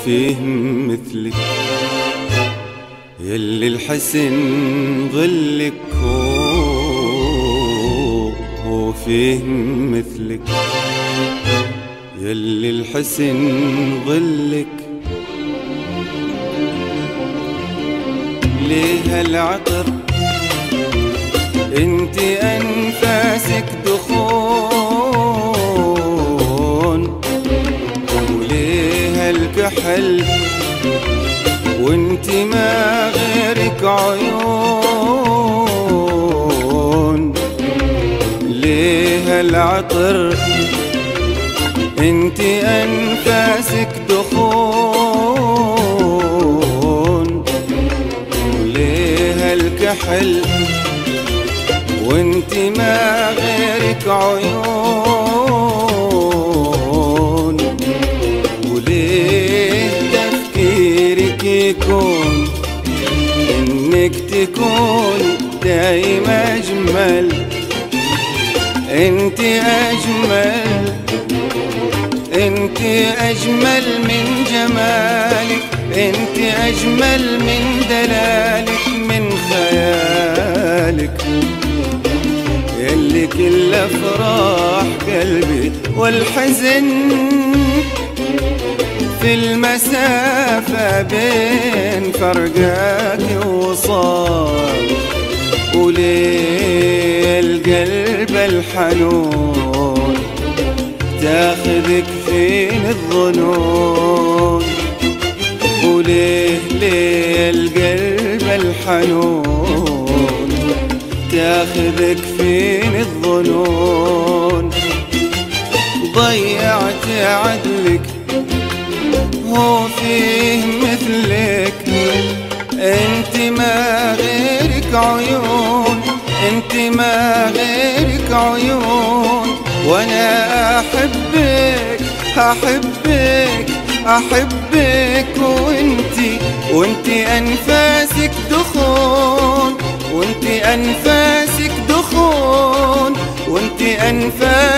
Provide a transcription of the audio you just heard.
فيه مثلك يلي الحسن ظلك هو فيه مثلك يلي الحسن ظلك. ليه هالعطر انت انفاسك دخون، وليه هالكحل وانت ما غيرك عيون. ليه هالعطر انت انفاسك دخون، وليه هالكحل وانت ما غيرك عيون. وليه تفكيرك يكون انك تكون دايما اجمل، انت اجمل، انت اجمل من جمالك، انت اجمل من دلالك من خيالك، يلي كل افراح قلبي والحزن في المسافة بين فرقاك ووصال. وليه القلب الحنون تاخذك فين الظنون، وليه القلب الحنون تاخذك فين الظنون. ضيعت عدلك هو فيه مثلك، انت ما غيرك عيون، انت ما غيرك عيون. وانا احبك احبك احبك وانت انفاسك دخون، وانت انفاسك دخون، وانت انفاسك